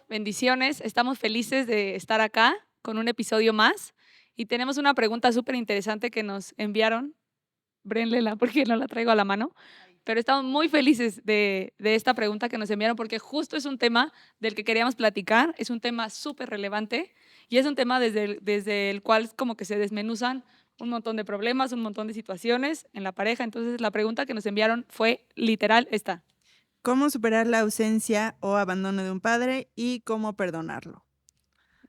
bendiciones. Estamos felices de estar acá con un episodio más y tenemos una pregunta súper interesante que nos enviaron. Brénlela porque no la traigo a la mano, pero estamos muy felices de esta pregunta que nos enviaron porque justo es un tema del que queríamos platicar, es un tema súper relevante y es un tema desde el cual como que se desmenuzan un montón de problemas, un montón de situaciones en la pareja. Entonces la pregunta que nos enviaron fue literal esta. ¿Cómo superar la ausencia o abandono de un padre y cómo perdonarlo?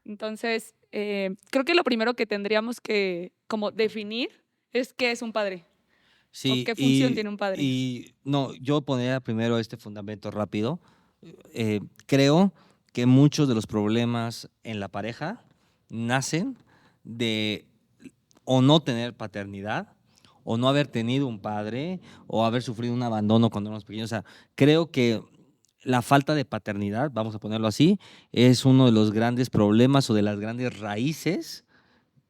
Entonces, creo que lo primero que tendríamos que como definir es qué es un padre o Sí, qué función tiene un padre. no, yo pondría primero este fundamento rápido. Creo que muchos de los problemas en la pareja nacen de o no tener paternidad, o no haber tenido un padre, o haber sufrido un abandono cuando éramos pequeños. O sea, creo que la falta de paternidad, vamos a ponerlo así, es uno de los grandes problemas o de las grandes raíces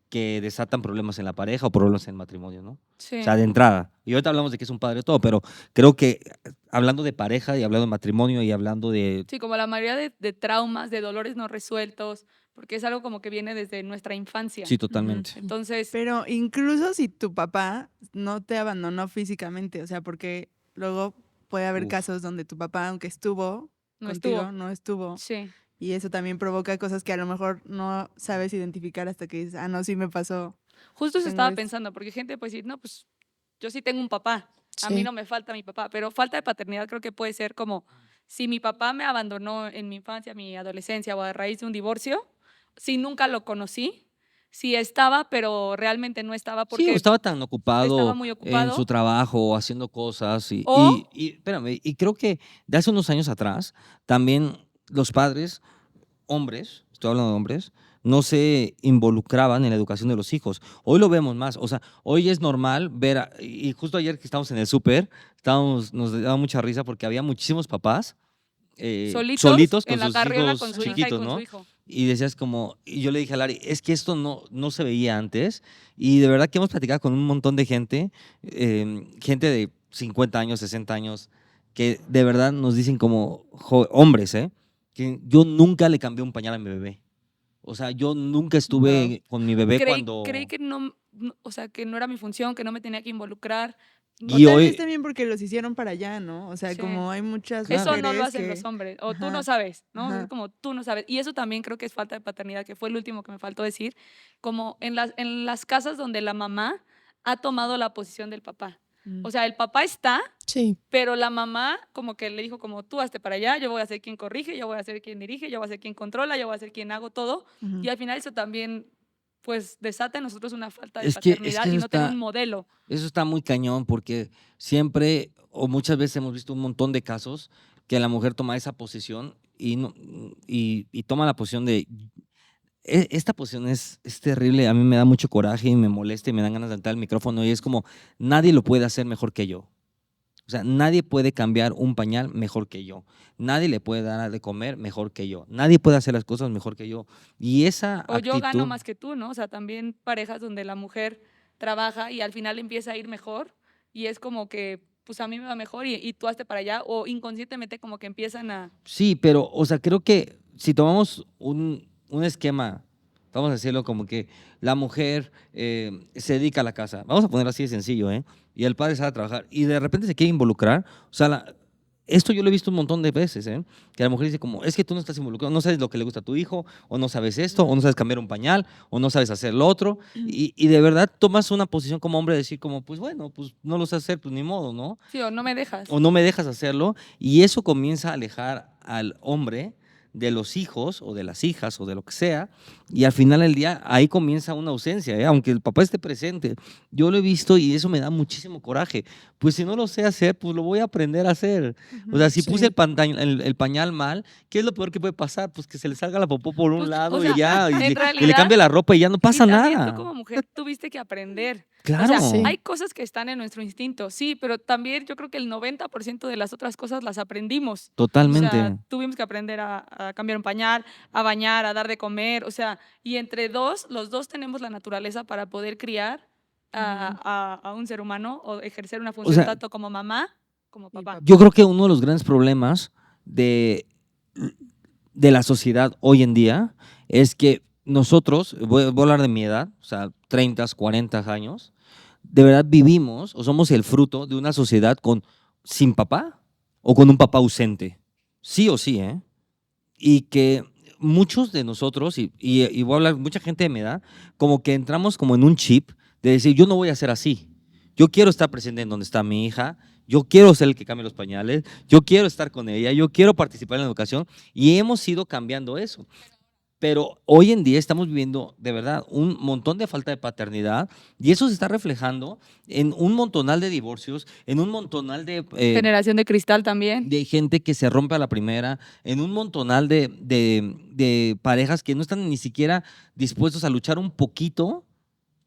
que desatan problemas en la pareja o problemas en el matrimonio, ¿no? O Sí. sea, de entrada. Y ahorita hablamos de que es un padre todo, pero creo que hablando de pareja y hablando de matrimonio y hablando de... Sí, como la mayoría de traumas, de dolores no resueltos, porque es algo como que viene desde nuestra infancia. Sí, Ujú. totalmente. Entonces, Pero incluso si tu papá no te abandonó físicamente, o sea, porque luego puede haber Uf. casos donde tu papá, aunque estuvo no contigo, estuvo. no estuvo, Sí. y eso también provoca cosas que a lo mejor no sabes identificar hasta que dices, ah, no, sí me pasó, Justo eso tengo estaba esto. pensando, porque gente puede decir, no, pues yo sí tengo un papá, a mí Sí. no me falta mi papá, pero falta de paternidad creo que puede ser como si mi papá me abandonó en mi infancia, mi adolescencia o a raíz de un divorcio, si nunca lo conocí, si estaba, pero realmente no estaba Sí, o porque estaba tan estaba ocupado muy en su ocupado, trabajo, haciendo cosas o, espérame, y creo que de hace unos años atrás también los padres, hombres, estoy hablando de hombres, no se involucraban en la educación de los hijos. Hoy lo vemos más, o sea, hoy es normal ver, y justo ayer que estábamos en el súper, nos daba mucha risa porque había muchísimos papás solitos solitos con en la sus carriola con hijos su hija y chiquitos, con su ¿no? hijo. Y decías como, y yo le dije a Lari, es que esto no se veía antes, y de verdad que hemos platicado con un montón de gente, gente de 50 años, 60 años, que de verdad nos dicen como hombres, que yo nunca le cambié un pañal a mi bebé. O sea, yo nunca Wow. estuve con mi bebé Creí cuando... que o sea, que no era mi función, que no me tenía que involucrar. O Y tal vez hoy, también porque los hicieron para allá, ¿no? O sea, Sí. como hay muchas Eso claro, no lo mujeres hacen los que, hombres, o tú no ajá, sabes, ¿no? Es ajá, como tú no sabes. Y eso también creo que es falta de paternidad, que fue el último que me faltó decir, como en las casas donde la mamá ha tomado la posición del papá. mm, O sea, el papá está, Sí, pero la mamá como que le dijo como tú hazte para allá, yo voy a ser quien corrige, yo voy a ser quien dirige, yo voy a ser quien controla, yo voy a ser quien hago todo. ujú. Y al final eso también pues desata en nosotros una falta de es paternidad que y no tener un modelo. eso está muy cañón porque siempre o muchas veces hemos visto un montón de casos que la mujer toma esa posición y, no, y toma la posición de... Esta posición es terrible, a mí me da mucho coraje y me molesta y me dan ganas de saltar el micrófono y es como, nadie lo puede hacer mejor que yo. O sea, nadie puede cambiar un pañal mejor que yo. Nadie le puede dar de comer mejor que yo. Nadie puede hacer las cosas mejor que yo. Y esa O yo gano actitud, más que tú, ¿no? O sea, también parejas donde la mujer trabaja y al final empieza a ir mejor y es como que, pues a mí me va mejor y tú hazte para allá o inconscientemente como que empiezan a... sí, pero, o sea, creo que si tomamos un esquema, vamos a decirlo como que la mujer se dedica a la casa, vamos a ponerlo así de sencillo, ¿eh? Y el padre sale a trabajar y de repente se quiere involucrar, o sea, esto yo lo he visto un montón de veces, ¿eh? Que la mujer dice como, es que tú no estás involucrado, no sabes lo que le gusta a tu hijo, o no sabes esto, o no sabes cambiar un pañal, o no sabes hacer lo otro, y de verdad tomas una posición como hombre de decir como, pues bueno, pues no lo sé hacer, pues ni modo, ¿no? Sí, o no me dejas. O no me dejas hacerlo, y eso comienza a alejar al hombre de los hijos o de las hijas o de lo que sea, y al final del día ahí comienza una ausencia, ¿eh? Aunque el papá esté presente. Yo lo he visto y eso me da muchísimo coraje. Pues si no lo sé hacer, pues lo voy a aprender a hacer. O sea, Ujú. si puse sí. el pañal mal, ¿qué es lo peor que puede pasar? Pues que se le salga la popó por un Pues, o lado y sea, ya, en y le realidad, cambie la ropa y ya no y pasa también tú nada. como mujer tuviste que aprender. O Claro, sea, Sí. hay cosas que están en nuestro instinto, sí, pero también yo creo que el 90% de las otras cosas las aprendimos. O sea, totalmente. tuvimos que aprender a cambiar un pañal, a bañar, a dar de comer, o sea, y entre dos, los dos tenemos la naturaleza para poder criar Ujú. a un ser humano o ejercer una O función sea, tanto como mamá como Y papá. yo papá. creo que uno de los grandes problemas de de la sociedad hoy en día es que nosotros, voy a hablar de mi edad, o sea, 30, 40 años, de verdad vivimos o somos el fruto de una sociedad sin papá o con un papá ausente. Sí o sí, ¿eh? Y que muchos de nosotros, y voy a hablar, mucha gente de mi edad, como que entramos como en un chip de decir, yo no voy a ser así. Yo quiero estar presente en donde está mi hija, yo quiero ser el que cambie los pañales, yo quiero estar con ella, yo quiero participar en la educación, y hemos ido cambiando eso. Pero hoy en día estamos viviendo, de verdad, un montón de falta de paternidad, y eso se está reflejando en un montonal de divorcios, en un montonal Generación de cristal también. de gente que se rompe a la primera, en un montonal de parejas que no están ni siquiera dispuestos a luchar un poquito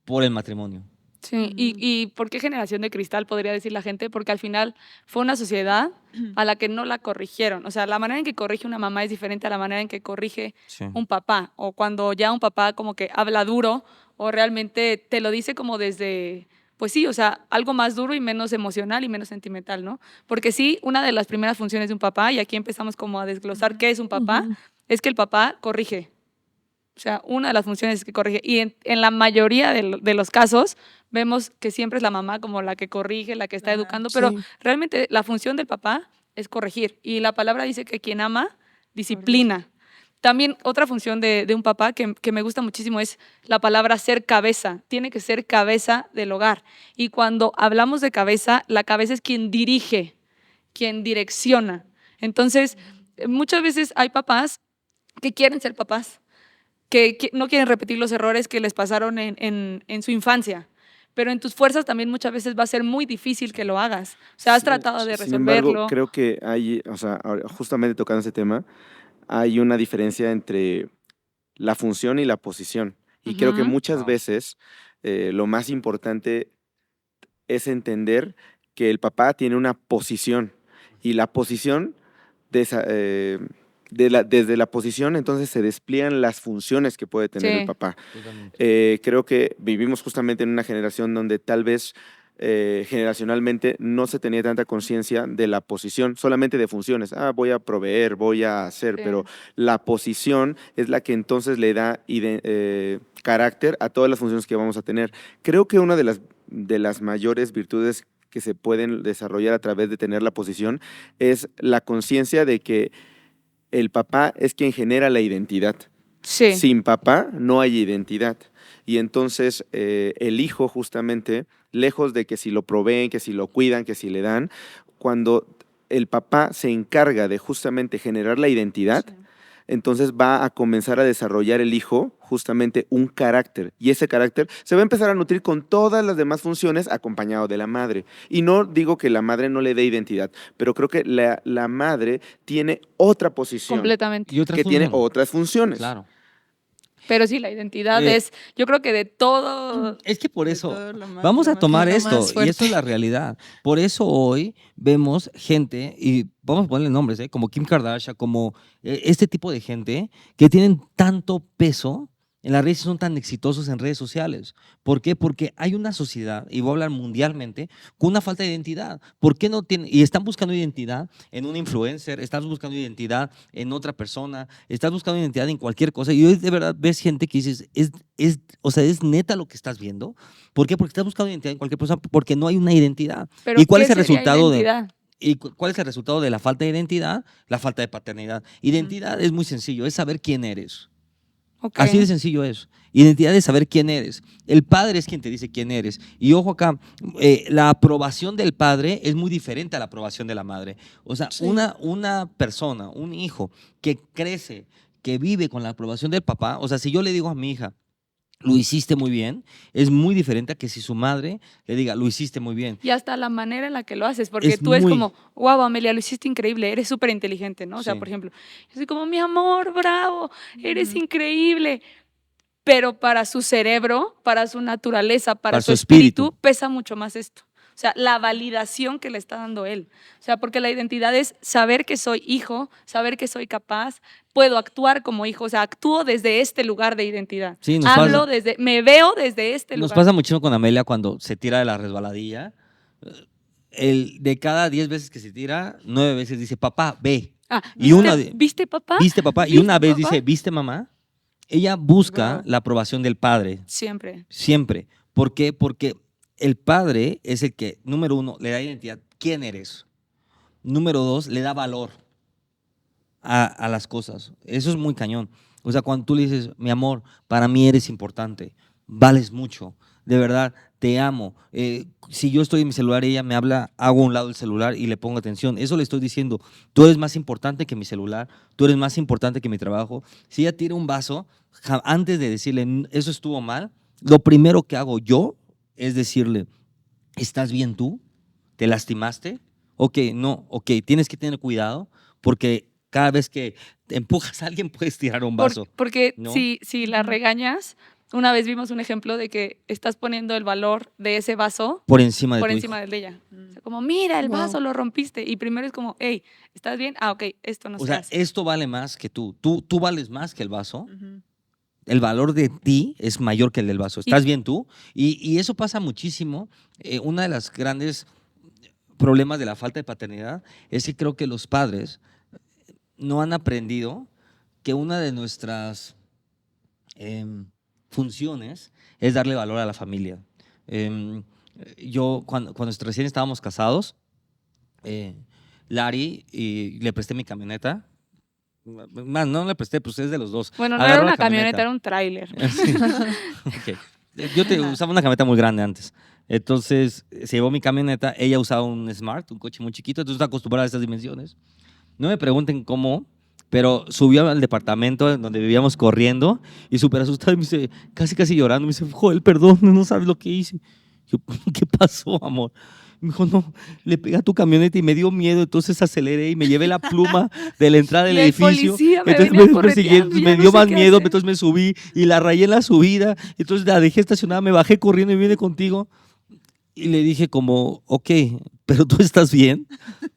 por el matrimonio. Sí, y ¿por qué generación de cristal podría decir la gente? Porque al final fue una sociedad a la que no la corrigieron. O sea, la manera en que corrige una mamá es diferente a la manera en que corrige Sí. un papá. O cuando ya un papá como que habla duro o realmente te lo dice como desde, pues sí, o sea, algo más duro y menos emocional y menos sentimental, ¿no? Porque sí, una de las primeras funciones de un papá, y aquí empezamos como a desglosar qué es un papá, es que el papá corrige. O sea, una de las funciones es que corrige. Y en la mayoría de los casos vemos que siempre es la mamá como la que corrige, la que está educando, pero Sí. realmente la función del papá es corregir. Y la palabra dice que quien ama, disciplina. También otra función de un papá que me gusta muchísimo es la palabra ser cabeza. Tiene que ser cabeza del hogar. Y cuando hablamos de cabeza, la cabeza es quien dirige, quien direcciona. Entonces, muchas veces hay papás que quieren ser papás, que no quieren repetir los errores que les pasaron en su infancia. Pero en tus fuerzas también muchas veces va a ser muy difícil que lo hagas. O sea, has tratado de Sin embargo, resolverlo. creo que hay, o sea, justamente tocando ese tema, hay una diferencia entre la función y la posición. Y creo que Ujú. muchas veces lo más importante es entender que el papá tiene una posición y la posición desde la posición entonces se despliegan las funciones que puede tener el Sí. papá. Creo que vivimos justamente en una generación donde tal vez generacionalmente no se tenía tanta conciencia de la posición, solamente de funciones. Voy a proveer, voy a hacer, Sí. pero la posición es la que entonces le da carácter a todas las funciones que vamos a tener. Creo que una de las mayores virtudes que se pueden desarrollar a través de tener la posición es la conciencia de que el papá es quien genera la identidad. Sí. Sin papá no hay identidad. Y entonces el hijo justamente, lejos de que si lo proveen, que si lo cuidan, que si le dan, cuando el papá se encarga de justamente generar la identidad, Sí. entonces va a comenzar a desarrollar el hijo justamente un carácter. Y ese carácter se va a empezar a nutrir con todas las demás funciones acompañado de la madre. Y no digo que la madre no le dé identidad, pero creo que la madre tiene otra posición. Completamente. Y otras Que tiene funciones. otras funciones. Claro. Pero sí, la identidad es, yo creo que de todo. Es que por De eso todo lo más- vamos lo a más- tomar lo esto, más y fuerte. eso es la realidad. Por eso hoy vemos gente, y vamos a ponerle nombres, como Kim Kardashian, como este tipo de gente que tienen tanto peso en las redes y son tan exitosos en redes sociales. ¿Por qué? Porque hay una sociedad, y voy a hablar mundialmente, con una falta de identidad. ¿Por qué no tienen? Y están buscando identidad en un influencer, estás buscando identidad en otra persona, estás buscando identidad en cualquier cosa. Y hoy de verdad ves gente que dices, o sea, ¿es neta lo que estás viendo? ¿Por qué? Porque estás buscando identidad en cualquier persona, porque no hay una identidad. Pero ¿Y cuál ¿qué es el sería resultado identidad? ¿Cuál es el resultado de la falta de identidad? La falta de paternidad. Identidad es muy sencillo, es saber quién eres. Ok. Así de sencillo es. Identidad es saber quién eres. El padre es quien te dice quién eres. Y ojo acá, la aprobación del padre es muy diferente a la aprobación de la madre. O sea, Sí. una persona, un hijo que crece, que vive con la aprobación del papá, o sea, si yo le digo a mi hija, lo hiciste muy bien, es muy diferente a que si su madre le diga, lo hiciste muy bien. Y hasta la manera en la que lo haces, porque Es tú es muy- como, wow, Amelia, lo hiciste increíble, eres súper inteligente, ¿no? O sea, Sí. por ejemplo, yo soy como, mi amor, bravo, eres Ujú. increíble. Pero para su cerebro, para su naturaleza, para Para su su espíritu, espíritu. pesa mucho más esto. O sea, la validación que le está dando él. O sea, porque la identidad es saber que soy hijo, saber que soy capaz, puedo actuar como hijo, o sea, actúo desde este lugar de identidad. Sí, nos Hablo pasa. desde, me veo desde este Nos lugar. pasa muchísimo con Amelia cuando se tira de la resbaladilla. De cada 10 veces que se tira, 9 veces dice, papá, ve. Y una de- ¿Viste, papá? ¿Viste, papá? Y ¿Viste, una vez papá? dice, ¿viste, mamá? Ella busca Wow. la aprobación del padre, Siempre. siempre. ¿Por qué? Porque el padre es el que, número uno, le da identidad. ¿Quién eres? Número dos, le da valor a las cosas. Eso es muy cañón. O sea, cuando tú le dices, mi amor, para mí eres importante, vales mucho, de verdad, te amo. Si yo estoy en mi celular y ella me habla, hago a un lado el celular y le pongo atención. Eso le estoy diciendo, tú eres más importante que mi celular, tú eres más importante que mi trabajo. Si ella tira un vaso, antes de decirle, eso estuvo mal, lo primero que hago yo es decirle, ¿estás bien tú? ¿Te lastimaste? Ok, no, ok, tienes que tener cuidado porque cada vez que te empujas a alguien puedes tirar un vaso, Porque ¿no? si la regañas, una vez vimos un ejemplo de que estás poniendo el valor de ese vaso Por encima de por tu encima hijo. del de ella. O sea, como, mira, el Wow. vaso lo rompiste. Y primero es como, hey, ¿estás bien? Ah, ok, esto no O se sea, hace. esto vale más que tú. Tú vales más que el vaso. Ujú. El valor de ti es mayor que el del vaso. ¿Estás bien tú? Y eso pasa muchísimo. Una de las grandes problemas de la falta de paternidad es que creo que los padres no han aprendido que una de nuestras funciones es darle valor a la familia. Yo, cuando recién estábamos casados, Lari, y le presté mi camioneta. Más, no le presté, pues es de los dos. Bueno, no Agarró era la una camioneta, era un tráiler. Sí. Ok. Yo usaba una camioneta muy grande antes. Entonces, se llevó mi camioneta. Ella usaba un Smart, un coche muy chiquito. Entonces, está acostumbrada a estas dimensiones. No me pregunten cómo, pero subió al departamento en donde vivíamos corriendo y súper asustado y me dice, casi llorando, me dice, Joel, perdón, no sabes lo que hice. Yo, ¿qué pasó, amor? Me dijo, no, le pegué a tu camioneta y me dio miedo, entonces aceleré y me llevé la pluma de la entrada del Y el edificio. policía me Entonces venía persiguió, correteando, ya me no dio sé más qué miedo, hacer. entonces me subí y la rayé en la subida. Entonces la dejé estacionada, me bajé corriendo y vine contigo. Y le dije como, ok, pero tú estás bien.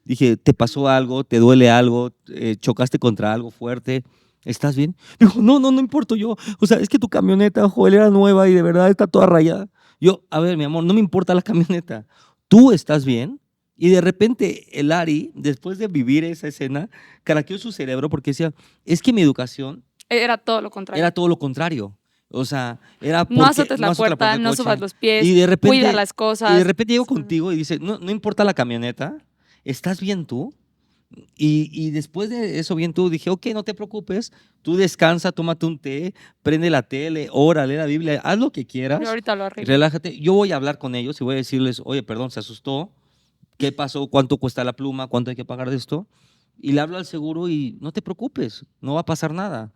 Dije, ¿te pasó algo? ¿Te duele algo? ¿Chocaste contra algo fuerte? ¿Estás bien? Me dijo, no importo yo. O sea, es que tu camioneta, Joel, era nueva y de verdad está toda rayada. Yo, a ver, mi amor, no me importa la camioneta. ¿Tú estás bien? Y de repente el Ari, después de vivir esa escena, craqueó su cerebro porque decía, es que mi educación Era todo lo contrario. era todo lo contrario. O sea, era No porque azotes no la azotes puerta, del no coche. subas los pies, Y de repente, cuida las y de cosas. repente llego Sí. contigo y dice, no importa la camioneta, ¿estás bien tú? Y después de eso, bien tú, dije, ok, no te preocupes, tú descansa, tómate un té, prende la tele, ora, lee la Biblia, haz lo que quieras, Yo ahorita lo arreglo. relájate. Yo voy a hablar con ellos y voy a decirles, oye, perdón, se asustó, ¿qué pasó? ¿Cuánto cuesta la pluma? ¿Cuánto hay que pagar de esto? Y le hablo al seguro y no te preocupes, no va a pasar nada.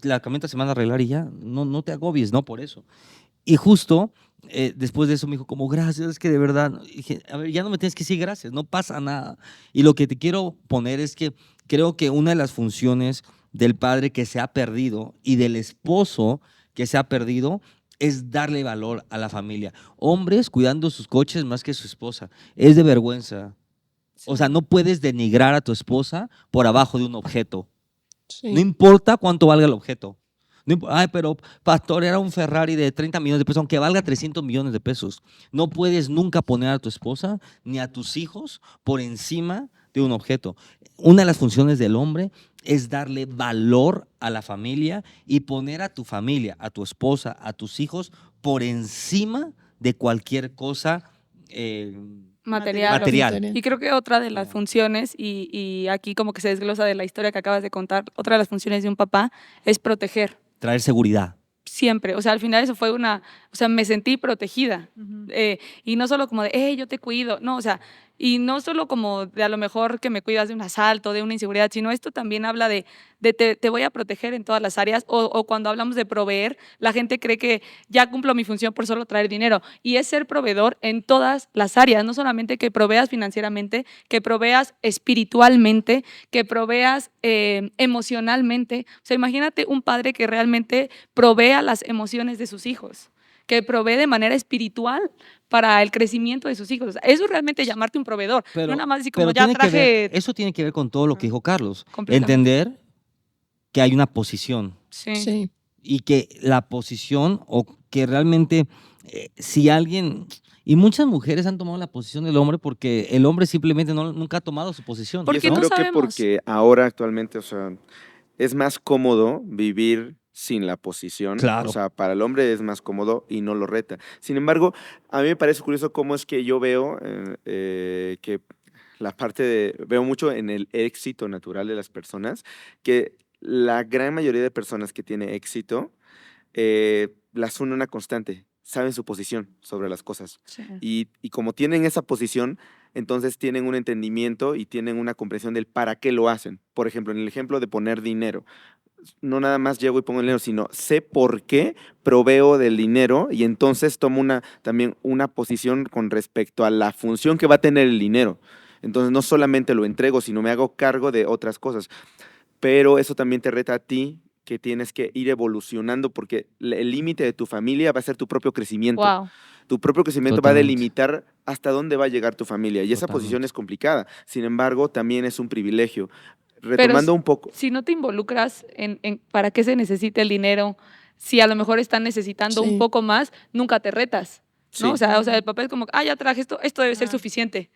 La camioneta se van a arreglar y ya, no te agobies, no por eso. Y justo después de eso me dijo como, gracias, es que de verdad, ¿no? Y dije, a ver, ya no me tienes que decir gracias, no pasa nada. Y lo que te quiero poner es que creo que una de las funciones del padre que se ha perdido y del esposo que se ha perdido es darle valor a la familia. Hombres cuidando sus coches más que su esposa. Es de vergüenza. O sea, no puedes denigrar a tu esposa por abajo de un objeto. Sí. No importa cuánto valga el objeto. Ay, pero pastor, era un Ferrari de 30 millones de pesos, aunque valga 300 millones de pesos. No puedes nunca poner a tu esposa ni a tus hijos por encima de un objeto. Una de las funciones del hombre es darle valor a la familia y poner a tu familia, a tu esposa, a tus hijos por encima de cualquier cosa Material. material. Y creo que otra de las Ya. funciones, y aquí como que se desglosa de la historia que acabas de contar, otra de las funciones de un papá es proteger. Traer seguridad. Siempre. O sea, al final eso fue o sea, me sentí protegida. Ujú. Y no solo como de, yo te cuido. No, o sea, y no solo como de a lo mejor que me cuidas de un asalto, de una inseguridad, sino esto también habla de te voy a proteger en todas las áreas. O cuando hablamos de proveer, la gente cree que ya cumplo mi función por solo traer dinero. Y es ser proveedor en todas las áreas. No solamente que proveas financieramente, que proveas espiritualmente, que proveas emocionalmente. O sea, imagínate un padre que realmente provea las emociones de sus hijos, que provee de manera espiritual para el crecimiento de sus hijos. O sea, eso es realmente llamarte un proveedor. No nada más así como ya tiene que ver, traje. eso tiene que ver con todo lo que dijo Carlos. Completamente. Entender que hay una posición Sí. Sí. y que la posición o que realmente si alguien, Y muchas mujeres han tomado la posición del hombre porque el hombre simplemente nunca ha tomado su posición. ¿Por Y qué eso no creo que sabemos? porque ahora actualmente, o sea, es más cómodo vivir sin la posición. Claro. O sea, para el hombre es más cómodo y no lo reta. Sin embargo, a mí me parece curioso cómo es que yo veo que la parte veo mucho en el éxito natural de las personas, que la gran mayoría de personas que tiene éxito las une una constante, saben su posición sobre las cosas. Sí. Y como tienen esa posición, entonces tienen un entendimiento y tienen una comprensión del para qué lo hacen. Por ejemplo, en el ejemplo de poner dinero, no nada más llego y pongo el dinero, sino sé por qué proveo del dinero y entonces tomo también una posición con respecto a la función que va a tener el dinero. Entonces no solamente lo entrego, sino me hago cargo de otras cosas. Pero eso también te reta a ti, que tienes que ir evolucionando porque el límite de tu familia va a ser tu propio crecimiento. Wow. Tu propio crecimiento va a Totalmente. delimitar hasta dónde va a llegar tu familia. Y esa posición Totalmente. es complicada. Sin embargo, también es un privilegio. Pero Retomando un poco. si no te involucras en para qué se necesita el dinero, si a lo mejor están necesitando un Sí. poco más, nunca te retas, ¿no? Sí. O sea, el papá es como, ya traje esto debe ser Ajá. suficiente.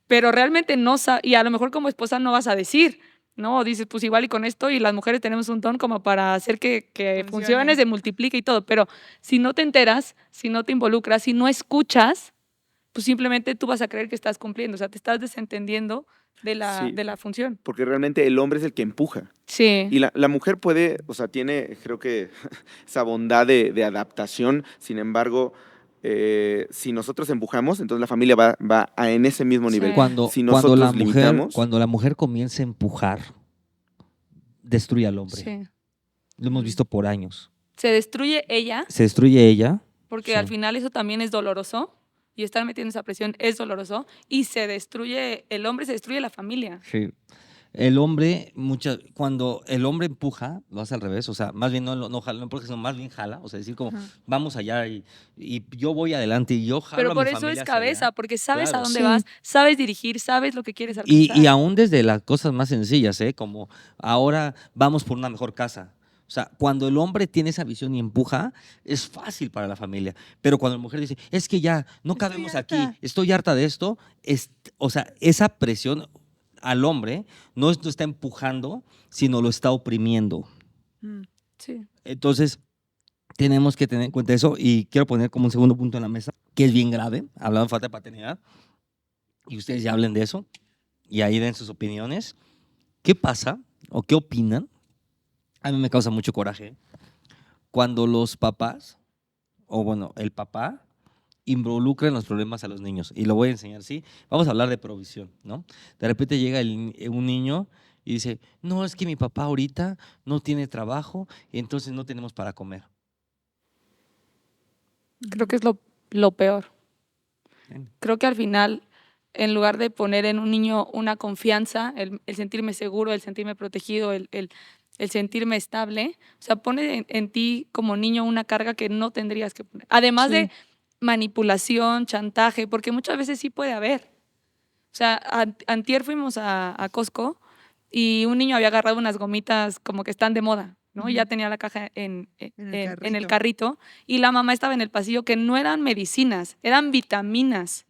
Pero realmente no y a lo mejor como esposa no vas a decir, ¿no? O dices, pues igual y con esto, y las mujeres tenemos un don como para hacer que funcione, Funcione. se multiplique y todo. Pero si no te enteras, si no te involucras, si no escuchas, pues simplemente tú vas a creer que estás cumpliendo. O sea, te estás desentendiendo de Sí. la función. Porque realmente el hombre es el que empuja. Sí. Y la mujer puede, o sea, tiene, creo que, esa bondad de adaptación. Sin embargo, si nosotros empujamos, entonces la familia va en ese mismo Sí. nivel. Cuando, Si cuando, nosotros la mujer, limitamos, cuando la mujer comienza a empujar, destruye al hombre. Sí. Lo hemos visto por años. Se destruye ella, Se destruye ella. porque Sí. al final eso también es doloroso, y estar metiendo esa presión es doloroso, y se destruye el hombre, se destruye la familia. Sí. El hombre, cuando el hombre empuja, lo hace al revés, o sea, más bien no jala, no empuja, sino más bien jala, o sea, decir como, Ajá. vamos allá y yo voy adelante y yo jalo Pero a por mi eso familia es hacia cabeza, allá. porque sabes Claro. a dónde Sí. vas, sabes dirigir, sabes lo que quieres alcanzar. Y aún desde las cosas más sencillas, como ahora vamos por una mejor casa. O sea, cuando el hombre tiene esa visión y empuja, es fácil para la familia. Pero cuando la mujer dice, es que ya no Estoy cabemos harta. aquí, estoy harta de esto, o sea, esa presión al hombre no lo está empujando, sino lo está oprimiendo. Mm. Sí. Entonces, tenemos que tener en cuenta eso y quiero poner como un segundo punto en la mesa, que es bien grave, hablando de falta de paternidad, y ustedes ya hablen de eso y ahí den sus opiniones. ¿Qué pasa o qué opinan? A mí me causa mucho coraje cuando los papás, o bueno, el papá, involucra en los problemas a los niños. Y lo voy a enseñar, ¿sí? Vamos a hablar de provisión, ¿no? De repente llega un niño y dice, no, es que mi papá ahorita no tiene trabajo y entonces no tenemos para comer. Creo que es lo peor. Creo que al final, en lugar de poner en un niño una confianza, el sentirme seguro, el sentirme protegido, el sentirme estable, o sea, pone en ti como niño una carga que no tendrías que poner. Además Sí. de manipulación, chantaje, porque muchas veces sí puede haber. O sea, antier fuimos a Costco y un niño había agarrado unas gomitas como que están de moda, ¿no? Y ya Ujú. tenía la caja en el carrito. carrito y la mamá estaba en el pasillo, que no eran medicinas, eran vitaminas.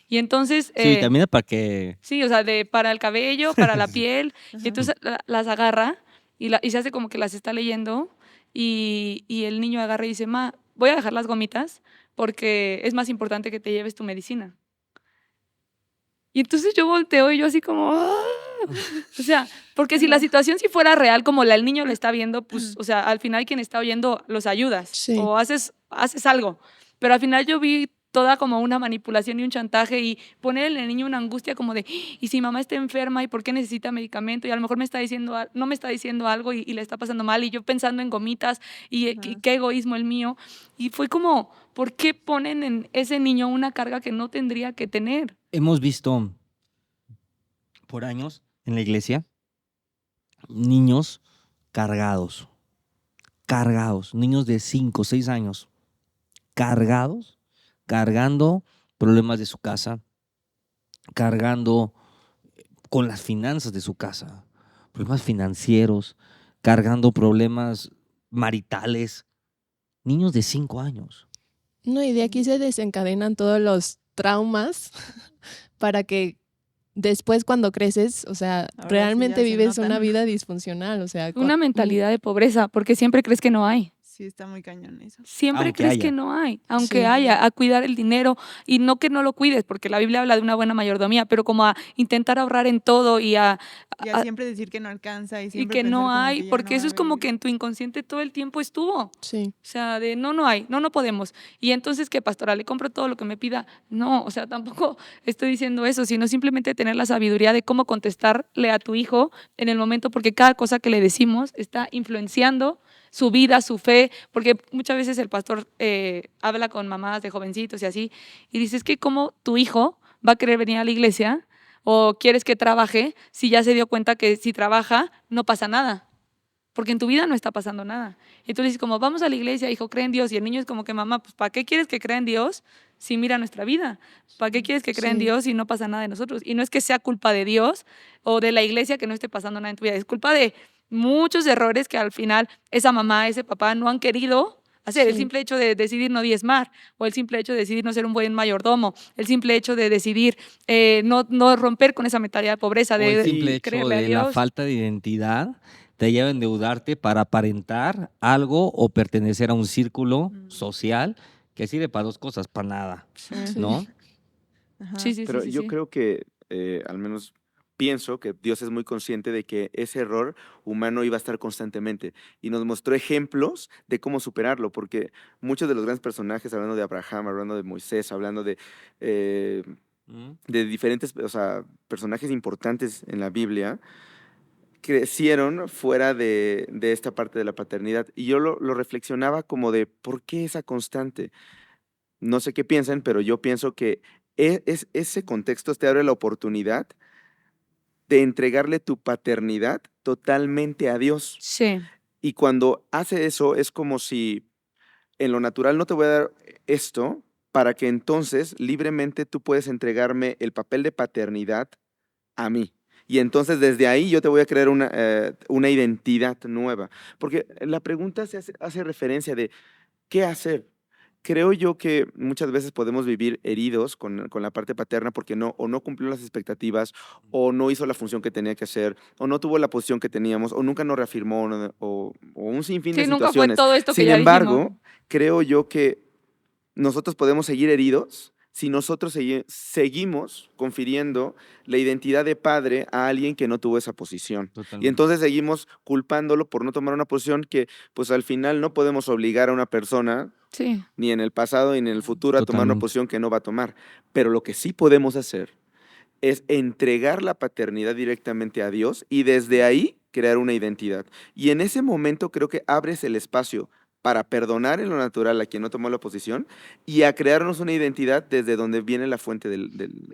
Y entonces... Sí, vitamina para que... Sí, o sea, para el cabello, para la piel. Ajá. Y entonces las agarra y se hace como que las está leyendo y el niño agarra y dice, ma, voy a dejar las gomitas porque es más importante que te lleves tu medicina. Y entonces yo volteo y yo así como... ¡ah! O sea, porque si la situación sí fuera real, como el niño lo está viendo, pues, o sea, al final quien está oyendo los ayudas Sí. o haces algo. Pero al final yo vi toda como una manipulación y un chantaje y ponerle al niño una angustia como de, ¿y si mamá está enferma y por qué necesita medicamento? Y a lo mejor me está diciendo, no me está diciendo algo y le está pasando mal y yo pensando en gomitas y Ajá. qué egoísmo el mío. Y fue como, ¿por qué ponen en ese niño una carga que no tendría que tener? Hemos visto por años en la iglesia niños cargados, niños de 5, 6 años, cargando problemas de su casa, cargando con las finanzas de su casa, problemas financieros, cargando problemas maritales, niños de 5 años. No, y de aquí se desencadenan todos los traumas para que después cuando creces, o sea, Ahora sí realmente ya se vives una notan. vida disfuncional, o sea, Una mentalidad de pobreza, porque siempre crees que no hay. Sí, está muy cañón eso. Siempre Aunque crees haya. que no hay, aunque Sí. haya, a cuidar el dinero y no que no lo cuides, porque la Biblia habla de una buena mayordomía, pero como a intentar ahorrar en todo Y a a- siempre decir que no alcanza y y siempre que pensar no como hay, que ya porque no eso va a es como haber. que en tu inconsciente todo el tiempo estuvo. Sí. O sea, de no hay, no podemos. Y entonces, ¿qué, pastora? ¿Le compro todo lo que me pida? No, o sea, tampoco estoy diciendo eso, sino simplemente tener la sabiduría de cómo contestarle a tu hijo en el momento, porque cada cosa que le decimos está influenciando su vida, su fe, porque muchas veces el pastor habla con mamás de jovencitos y así, y dice, es que cómo tu hijo va a querer venir a la iglesia o quieres que trabaje si ya se dio cuenta que si trabaja no pasa nada. Porque en tu vida no está pasando nada. Y tú le dices como, vamos a la iglesia, hijo, cree en Dios. Y el niño es como que, mamá, pues ¿para qué quieres que crea en Dios si mira nuestra vida? ¿Para qué quieres que crea en Sí. Dios si no pasa nada de nosotros? Y no es que sea culpa de Dios o de la iglesia que no esté pasando nada en tu vida. Es culpa de muchos errores que al final esa mamá, ese papá no han querido hacer. El Sí. simple hecho de decidir no diezmar, o el simple hecho de decidir no ser un buen mayordomo, el simple hecho de decidir no romper con esa mentalidad de pobreza, O el de simple hecho creerle a de la Dios. falta de identidad te lleva a endeudarte para aparentar algo o pertenecer a un círculo social que sirve para dos cosas, para nada, Sí. ¿no? Ajá. Sí, sí, Pero sí, sí, yo sí. creo que, al menos pienso que Dios es muy consciente de que ese error humano iba a estar constantemente y nos mostró ejemplos de cómo superarlo, porque muchos de los grandes personajes, hablando de Abraham, hablando de Moisés, hablando eh, Mm. de diferentes, o sea, personajes importantes en la Biblia, crecieron fuera de esta parte de la paternidad. Y yo lo reflexionaba como de, ¿por qué esa constante? No sé qué piensan, pero yo pienso que ese contexto te abre la oportunidad de entregarle tu paternidad totalmente a Dios. Sí. Y cuando hace eso, es como si en lo natural no te voy a dar esto para que entonces libremente tú puedes entregarme el papel de paternidad a mí. Y entonces desde ahí yo te voy a crear una identidad nueva. Porque la pregunta hace referencia de qué hacer. Creo yo que muchas veces podemos vivir heridos con la parte paterna porque no cumplió las expectativas, o no hizo la función que tenía que hacer, o no tuvo la posición que teníamos, o nunca nos reafirmó, o un sinfín de Sí, nunca fue situaciones. todo esto que Sin ya embargo, dijimos. creo yo que nosotros podemos seguir heridos si nosotros seguimos confiriendo la identidad de padre a alguien que no tuvo esa posición. Y Totalmente. entonces seguimos culpándolo por no tomar una posición que, pues al final no podemos obligar a una persona, Sí. ni en el pasado ni en el futuro, a tomar una Totalmente. posición que no va a tomar. Pero lo que sí podemos hacer es entregar la paternidad directamente a Dios y desde ahí crear una identidad. Y en ese momento creo que abres el espacio para perdonar en lo natural a quien no tomó la posición y a crearnos una identidad desde donde viene la fuente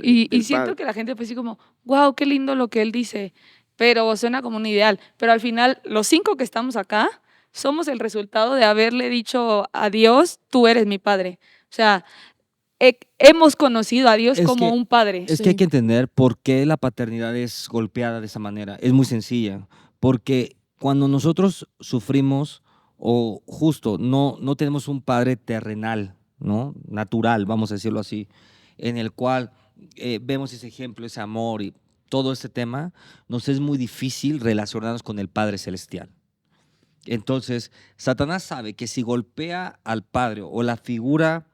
Y del siento Padre. que la gente pues así como, wow, qué lindo lo que él dice, pero suena como un ideal. Pero al final, los 5 que estamos acá somos el resultado de haberle dicho a Dios, tú eres mi padre. O sea, hemos conocido a Dios Es como que- un padre. Es que hay Sí. que entender por qué la paternidad es golpeada de esa manera. Es muy sencilla. Porque cuando nosotros sufrimos o justo no tenemos un padre terrenal, ¿no? Natural, vamos a decirlo así, en el cual vemos ese ejemplo, ese amor y todo ese tema, nos es muy difícil relacionarnos con el Padre Celestial. Entonces, Satanás sabe que si golpea al padre o la figura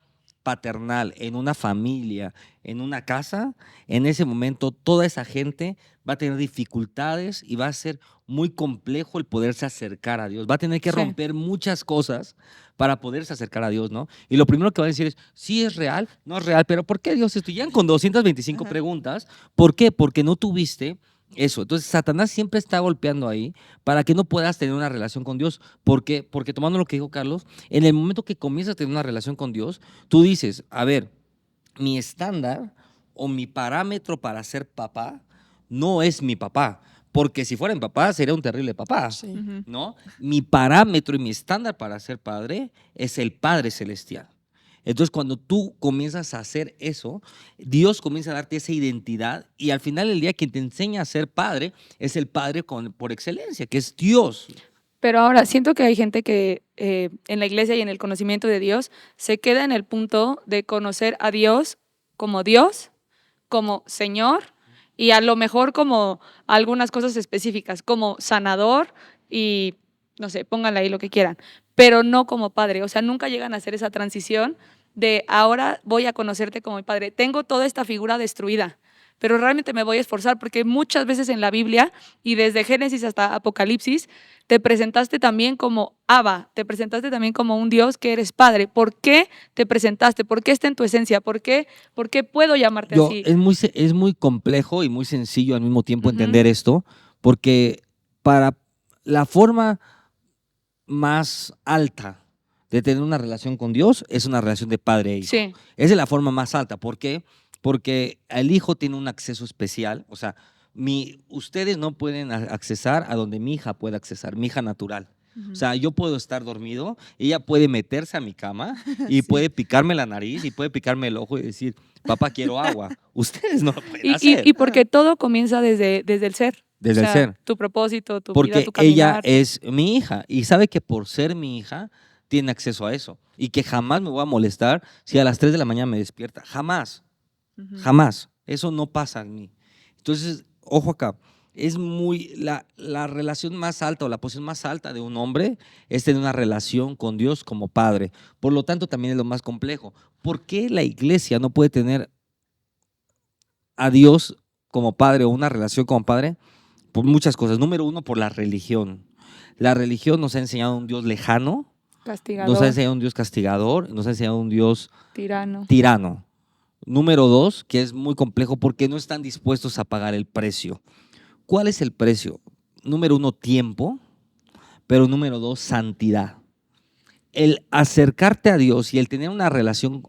paternal en una familia, en una casa, en ese momento toda esa gente va a tener dificultades y va a ser muy complejo el poderse acercar a Dios. Va a tener que Sí. romper muchas cosas para poderse acercar a Dios, ¿no? Y lo primero que va a decir es, sí es real, no es real, pero ¿por qué Dios esto? Y llegan con 225 Ajá. preguntas. ¿Por qué? Porque no tuviste eso. Entonces, Satanás siempre está golpeando ahí para que no puedas tener una relación con Dios. ¿Por qué? Porque tomando lo que dijo Carlos, en el momento que comienzas a tener una relación con Dios, tú dices, a ver, mi estándar o mi parámetro para ser papá no es mi papá. Porque si fuera mi papá, sería un terrible papá. Sí. Ujú. ¿No? Mi parámetro y mi estándar para ser padre es el Padre Celestial. Entonces, cuando tú comienzas a hacer eso, Dios comienza a darte esa identidad y al final del día quien te enseña a ser padre es el Padre por excelencia, que es Dios. Pero ahora siento que hay gente que en la iglesia y en el conocimiento de Dios se queda en el punto de conocer a Dios, como Señor y a lo mejor como algunas cosas específicas, como sanador y no sé, pónganle ahí lo que quieran, pero no como padre. O sea, nunca llegan a hacer esa transición de ahora voy a conocerte como mi padre. Tengo toda esta figura destruida, pero realmente me voy a esforzar porque muchas veces en la Biblia y desde Génesis hasta Apocalipsis te presentaste también como Abba, te presentaste también como un Dios que eres padre. ¿Por qué te presentaste? ¿Por qué está en tu esencia? ¿Por qué puedo llamarte así? Es muy complejo y muy sencillo al mismo tiempo Ujú. entender esto, porque para la forma más alta de tener una relación con Dios es una relación de padre e hijo. Sí, Esa es la forma más alta. ¿Por qué? Porque el hijo tiene un acceso especial. O sea, ustedes no pueden accesar a donde mi hija puede accesar, mi hija natural. O sea, yo puedo estar dormido, ella puede meterse a mi cama y Sí. puede picarme la nariz y puede picarme el ojo y decir, papá, quiero agua. Ustedes no lo pueden y hacer porque todo comienza desde el ser. desde O el sea, ser. Tu propósito, tu vida, Porque tu ella caminar. es mi hija y sabe que por ser mi hija tiene acceso a eso y que jamás me voy a molestar si a las 3 de la mañana me despierta. Jamás, jamás. Eso no pasa en mí. Entonces, ojo acá, es la relación más alta o la posición más alta de un hombre es tener una relación con Dios como padre. Por lo tanto, también es lo más complejo. ¿Por qué la iglesia no puede tener a Dios como padre o una relación como padre? Por muchas cosas. Número uno, por la religión. La religión nos ha enseñado un Dios lejano, Castigador, nos ha enseñado un Dios castigador, nos ha enseñado un Dios tirano. tirano. Número dos, que es muy complejo porque no están dispuestos a pagar el precio. ¿Cuál es el precio? Número uno, tiempo, pero número dos, santidad. El acercarte a Dios y el tener una relación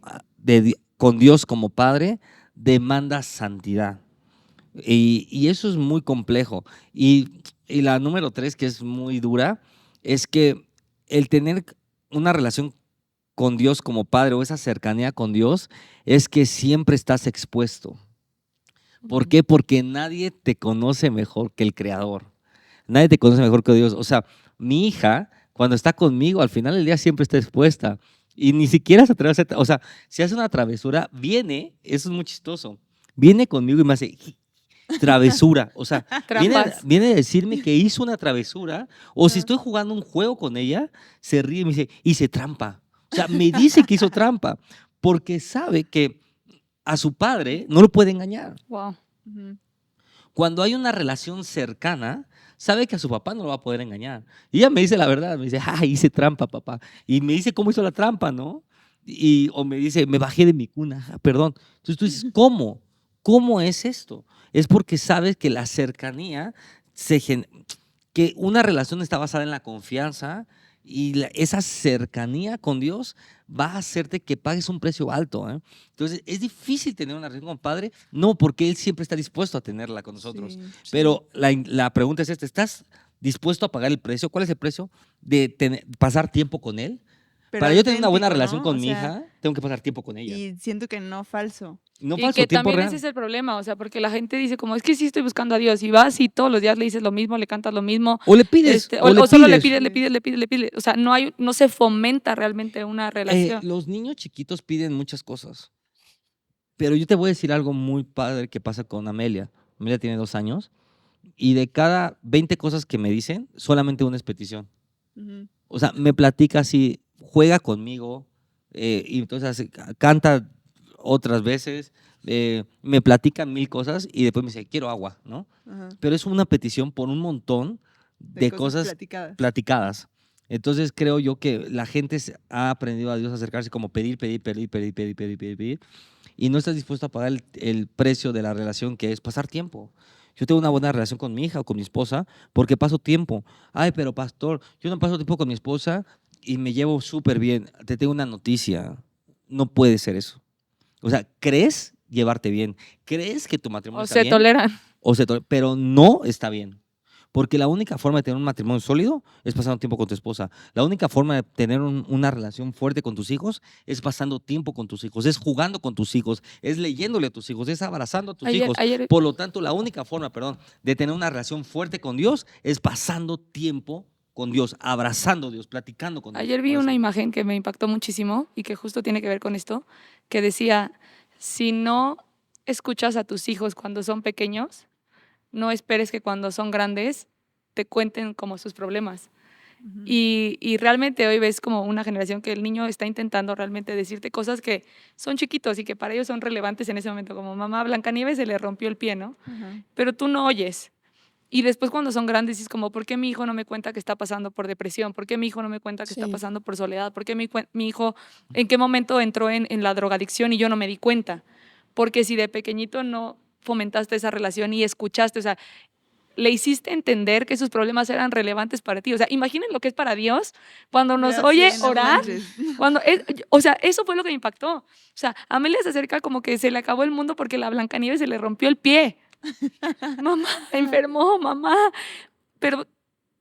con Dios como Padre demanda santidad. Y eso es muy complejo. Y la número tres, que es muy dura, es que el tener una relación con Dios como Padre o esa cercanía con Dios es que siempre estás expuesto. ¿Por qué? Porque nadie te conoce mejor que el Creador. Nadie te conoce mejor que Dios. O sea, mi hija, cuando está conmigo, al final del día siempre está expuesta. Y ni siquiera se atreve a hacer, o sea, si hace una travesura, viene, eso es muy chistoso, viene conmigo y me hace travesura. O sea, Trampas. viene a decirme que hizo una travesura. O si Ajá. estoy jugando un juego con ella, se ríe y me dice, hice trampa. O sea, me dice que hizo trampa porque sabe que a su padre no lo puede engañar. Wow. Cuando hay una relación cercana, sabe que a su papá no lo va a poder engañar. Y ella me dice la verdad, me dice, hice trampa, papá. Y me dice cómo hizo la trampa, ¿no? O me dice, me bajé de mi cuna, perdón. Entonces tú dices, ¿cómo? ¿Cómo es esto? Es porque sabes que la cercanía, que una relación está basada en la confianza y esa cercanía con Dios va a hacerte que pagues un precio alto. Entonces, ¿es difícil tener una relación con Padre? No, porque Él siempre está dispuesto a tenerla con nosotros. Sí. Pero la pregunta es esta, ¿estás dispuesto a pagar el precio? ¿Cuál es el precio de pasar tiempo con Él? Pero Para yo tener una buena auténtico, relación ¿no? con O mi sea, hija, tengo que pasar tiempo con ella. Y siento que no falso. No Y falso, que tiempo también real. ese es el problema, o sea, porque la gente dice como, es que sí estoy buscando a Dios, y vas y todos los días le dices lo mismo, le cantas lo mismo, O le pides, o solo le pides. le pides, o sea, no se fomenta realmente una relación. Los niños chiquitos piden muchas cosas. Pero yo te voy a decir algo muy padre que pasa con Amelia. Amelia tiene 2 años y de cada 20 cosas que me dicen, solamente una es petición. O sea, me platica así, juega conmigo y entonces canta otras veces, me platica 1000 cosas y después me dice, quiero agua, ¿no? Ajá. Pero es una petición por un montón de cosas platicadas. platicadas. Entonces creo yo que la gente ha aprendido a Dios a acercarse como pedir, y no estás dispuesto a pagar el precio de la relación que es pasar tiempo. Yo tengo una buena relación con mi hija o con mi esposa porque paso tiempo. Ay, pero pastor, yo no paso tiempo con mi esposa y me llevo súper bien. Te tengo una noticia, no puede ser eso. O sea, crees llevarte bien, crees que tu matrimonio O está se bien, toleran. pero no está bien. Porque la única forma de tener un matrimonio sólido es pasando tiempo con tu esposa. La única forma de tener una relación fuerte con tus hijos es pasando tiempo con tus hijos, es jugando con tus hijos, es leyéndole a tus hijos, es abrazando a tus hijos. Por lo tanto, la única forma, de tener una relación fuerte con Dios es pasando tiempo con Dios, abrazando a Dios, platicando con Dios. Ayer vi Por una eso. imagen que me impactó muchísimo y que justo tiene que ver con esto, que decía, si no escuchas a tus hijos cuando son pequeños, no esperes que cuando son grandes te cuenten como sus problemas. Ujú. Y realmente hoy ves como una generación que el niño está intentando realmente decirte cosas que son chiquitos y que para ellos son relevantes en ese momento, como mamá Blancanieves se le rompió el pie, ¿no? Ajá. Pero tú no oyes. Y después cuando son grandes es como, ¿por qué mi hijo no me cuenta que está pasando por depresión? ¿Por qué mi hijo no me cuenta que está Sí. pasando por soledad? ¿Por qué mi hijo en qué momento entró en la drogadicción y yo no me di cuenta? Porque si de pequeñito no fomentaste esa relación y escuchaste, o sea, le hiciste entender que sus problemas eran relevantes para ti. O sea, imaginen lo que es para Dios cuando nos Ya oye sé, no orar. manches. O sea, eso fue lo que me impactó. O sea, Amelia se acerca como que se le acabó el mundo porque la Blancanieves se le rompió el pie. Mamá, enfermó, mamá. Pero,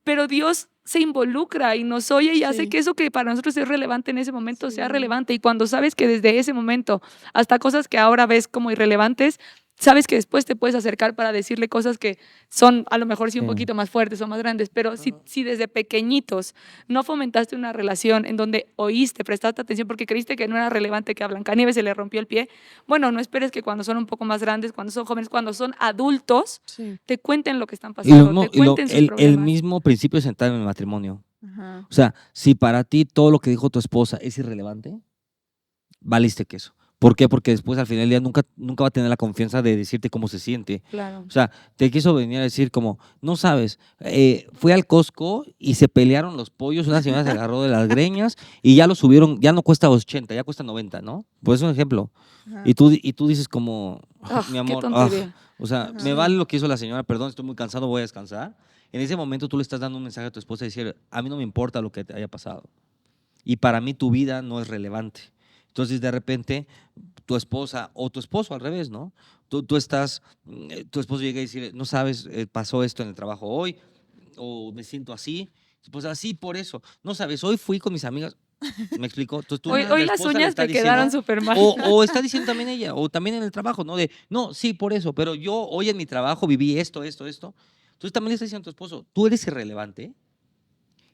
pero Dios se involucra y nos oye y hace Sí. que eso que para nosotros es relevante en ese momento sea Sí. relevante. Y cuando sabes que desde ese momento hasta cosas que ahora ves como irrelevantes, sabes que después te puedes acercar para decirle cosas que son a lo mejor sí un Sí. poquito más fuertes o más grandes, pero si desde pequeñitos no fomentaste una relación en donde oíste, prestaste atención porque creíste que no era relevante que a Blancanieves se le rompió el pie, bueno, no esperes que cuando son un poco más grandes, cuando son jóvenes, cuando son adultos, Sí. te cuenten lo que están Y pasando, lo mismo- te cuenten sus el problemas. mismo principio central en el matrimonio. Ajá. O sea, si para ti todo lo que dijo tu esposa es irrelevante, valiste queso. ¿Por qué? Porque después al final del día nunca va a tener la confianza de decirte cómo se siente. Claro. O sea, te quiso venir a decir como, no sabes, fui al Costco y se pelearon los pollos, una señora se agarró de las greñas y ya lo subieron, ya no cuesta 80, ya cuesta 90, ¿no? Pues es un ejemplo. Ajá. Y tú dices como, Ah, mi qué amor, tontería. o sea, Ajá. me vale lo que hizo la señora, perdón, estoy muy cansado, voy a descansar. En ese momento tú le estás dando un mensaje a tu esposa y decir, a mí no me importa lo que te haya pasado. Y para mí tu vida no es relevante. Entonces, de repente, tu esposa o tu esposo al revés, ¿no? Tu esposo llega y dice, no sabes, pasó esto en el trabajo hoy, o me siento así. Pues así por eso. No sabes, hoy fui con mis amigas. ¿Me explico? Entonces tú, Hoy, la hoy las esposa le uñas está te quedaron diciendo, súper mal. o está diciendo también ella, o también en el trabajo, ¿no? De, no, sí, por eso, pero yo hoy en mi trabajo viví esto. Entonces también le está diciendo a tu esposo, tú eres irrelevante.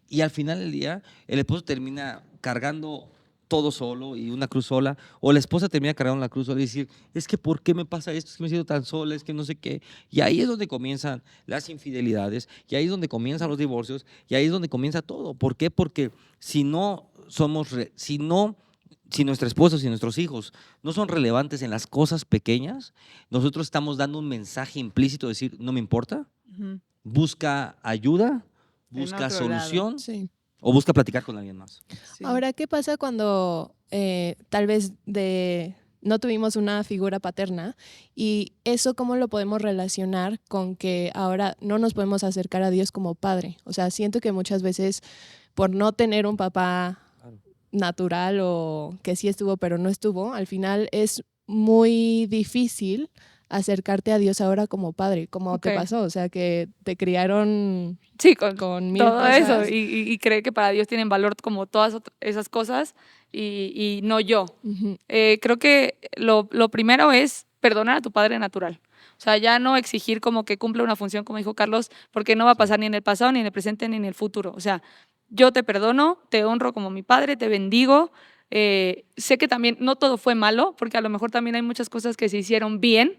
Y al final del día, el esposo termina cargando todo solo y una cruz sola, o la esposa termina cargando la cruz sola y decir, es que ¿por qué me pasa esto? Es que me siento tan sola, es que no sé qué. Y ahí es donde comienzan las infidelidades, y ahí es donde comienzan los divorcios, y ahí es donde comienza todo. ¿Por qué? Porque si no somos, si nuestra esposa, si nuestros hijos no son relevantes en las cosas pequeñas, nosotros estamos dando un mensaje implícito de decir, no me importa, Ujú. busca ayuda, En busca otro lado. solución. Sí. O busca platicar con alguien más. Sí. Ahora, ¿qué pasa cuando tal vez no tuvimos una figura paterna y eso cómo lo podemos relacionar con que ahora no nos podemos acercar a Dios como padre? O sea, siento que muchas veces por no tener un papá Claro. natural o que sí estuvo pero no estuvo, al final es muy difícil acercarte a Dios ahora como padre. ¿Cómo te Ok. pasó? O sea, que te criaron Sí, con con mil todo eso. cosas. Y cree que para Dios tienen valor como todas esas cosas y no yo. Ujú. Creo que lo primero es perdonar a tu padre natural. O sea, ya no exigir como que cumpla una función, como dijo Carlos, porque no va a pasar ni en el pasado, ni en el presente, ni en el futuro. O sea, yo te perdono, te honro como mi padre, te bendigo. Sé que también no todo fue malo, porque a lo mejor también hay muchas cosas que se hicieron bien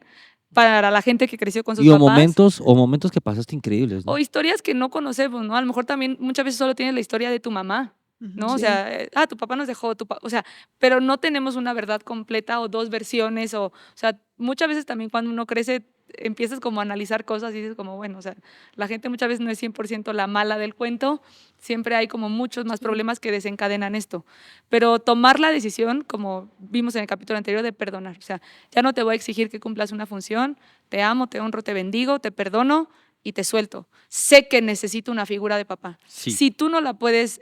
para la gente que creció con sus Y papás. o momentos que pasaste increíbles, ¿no? O historias que no conocemos, ¿no? A lo mejor también muchas veces solo tienes la historia de tu mamá, ¿no? Ujú. O Sí. sea, tu papá nos dejó, o sea, pero no tenemos una verdad completa o dos versiones, o sea, muchas veces también cuando uno crece empiezas como a analizar cosas y dices como, bueno, o sea, la gente muchas veces no es 100% la mala del cuento, siempre hay como muchos más Sí. problemas que desencadenan esto, pero tomar la decisión, como vimos en el capítulo anterior, de perdonar, o sea, ya no te voy a exigir que cumplas una función, te amo, te honro, te bendigo, te perdono y te suelto. Sé que necesito una figura de papá. Sí. Si tú no la puedes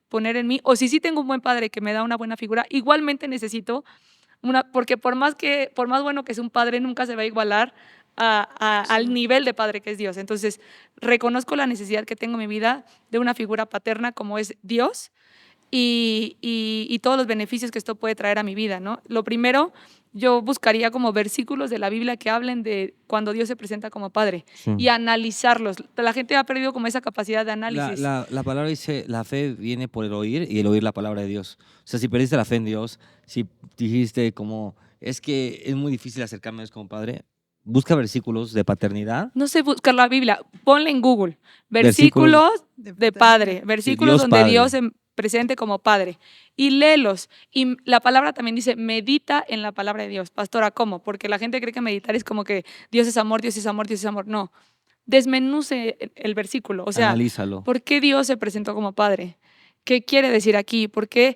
poner en mí, o si sí tengo un buen padre que me da una buena figura, igualmente necesito porque por más bueno que sea un padre, nunca se va a igualar al nivel de padre que es Dios. Entonces, reconozco la necesidad que tengo en mi vida de una figura paterna como es Dios y todos los beneficios que esto puede traer a mi vida, ¿no? Lo primero yo buscaría como versículos de la Biblia que hablen de cuando Dios se presenta como Padre Sí. y analizarlos. La gente ha perdido como esa capacidad de La, análisis. la palabra dice, la fe viene por el oír y el oír la palabra de Dios. O sea, si perdiste la fe en Dios, si dijiste como, es que es muy difícil acercarme a Dios como Padre, busca versículos de paternidad. No sé buscar la Biblia, ponle en Google Versículos versículos de Padre, versículos Dios donde Padre. Dios se presente como Padre y léelos. Y la palabra también dice, medita en la palabra de Dios. Pastora, ¿cómo? Porque la gente cree que meditar es como que Dios es amor, Dios es amor, Dios es amor. No, desmenuce el versículo. O sea, Analízalo. ¿por qué Dios se presentó como Padre? ¿Qué quiere decir aquí? ¿Por qué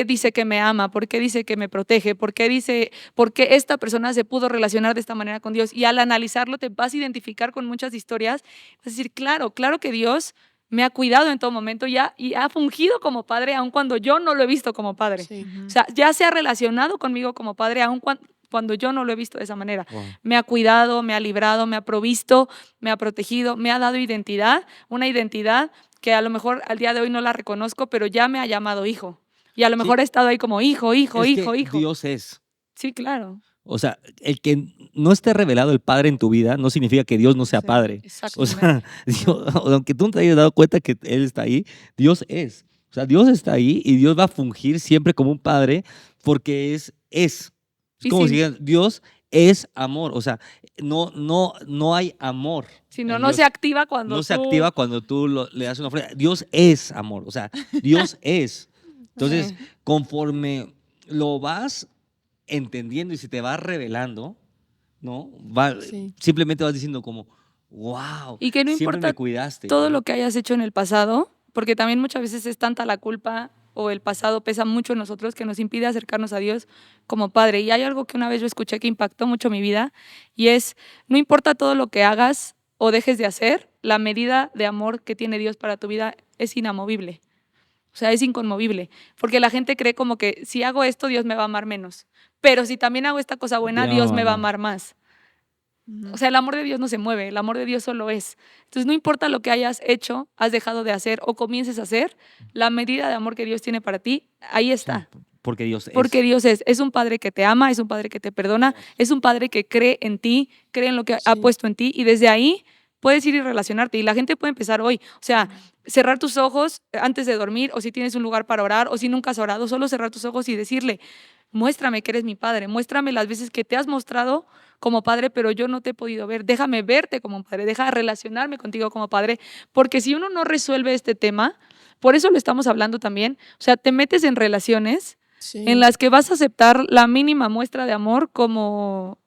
dice que me ama? ¿Por qué dice que me protege? ¿Por qué esta persona se pudo relacionar de esta manera con Dios? Y al analizarlo te vas a identificar con muchas historias. Vas a decir, claro que Dios me ha cuidado en todo momento y ha fungido como padre, aun cuando yo no lo he visto como padre. Sí. Ujú. O sea, ya se ha relacionado conmigo como padre, aun cuando yo no lo he visto de esa manera. Wow. Me ha cuidado, me ha librado, me ha provisto, me ha protegido, me ha dado identidad, una identidad que a lo mejor al día de hoy no la reconozco, pero ya me ha llamado hijo. Y a lo Sí. mejor he estado ahí como hijo. Es que Hijo. Dios es. Sí, claro. O sea, el que no esté revelado el Padre en tu vida no significa que Dios no sea Sí. Padre. Exacto. O sea, aunque tú no te hayas dado cuenta que Él está ahí, Dios es. O sea, Dios está ahí y Dios va a fungir siempre como un Padre porque es. Es Y como sí. si digan, Dios es amor. O sea, no hay amor. Si no, en no Dios. se activa cuando No se tú- activa cuando tú le das una ofrenda. Dios es amor. O sea, Dios es. Entonces, Sí. conforme lo vas entendiendo y se te va revelando, ¿no? Sí. Simplemente vas diciendo como, wow, Y que no siempre importa me cuidaste. todo ¿no? lo que hayas hecho en el pasado, porque también muchas veces es tanta la culpa o el pasado pesa mucho en nosotros que nos impide acercarnos a Dios como Padre. Y hay algo que una vez yo escuché que impactó mucho mi vida y es, no importa todo lo que hagas o dejes de hacer, la medida de amor que tiene Dios para tu vida es inamovible. O sea, es inconmovible, porque la gente cree como que si hago esto, Dios me va a amar menos. Pero si también hago esta cosa buena, Ya, Dios me va a mamá. amar más. Ujú. O sea, el amor de Dios no se mueve, el amor de Dios solo es. Entonces, no importa lo que hayas hecho, has dejado de hacer o comiences a hacer, la medida de amor que Dios tiene para ti, ahí está. Sí, porque Dios Porque es. Dios es un padre que te ama, es un padre que te perdona, es un padre que cree en ti, cree en lo que ha Sí. puesto en ti y desde ahí puedes ir y relacionarte. Y la gente puede empezar hoy. O sea, cerrar tus ojos antes de dormir o si tienes un lugar para orar o si nunca has orado, solo cerrar tus ojos y decirle, muéstrame que eres mi padre, muéstrame las veces que te has mostrado como padre, pero yo no te he podido ver. Déjame verte como padre, deja de relacionarme contigo como padre, porque si uno no resuelve este tema, por eso lo estamos hablando también, o sea, te metes en relaciones Sí. en las que vas a aceptar la mínima muestra de amor como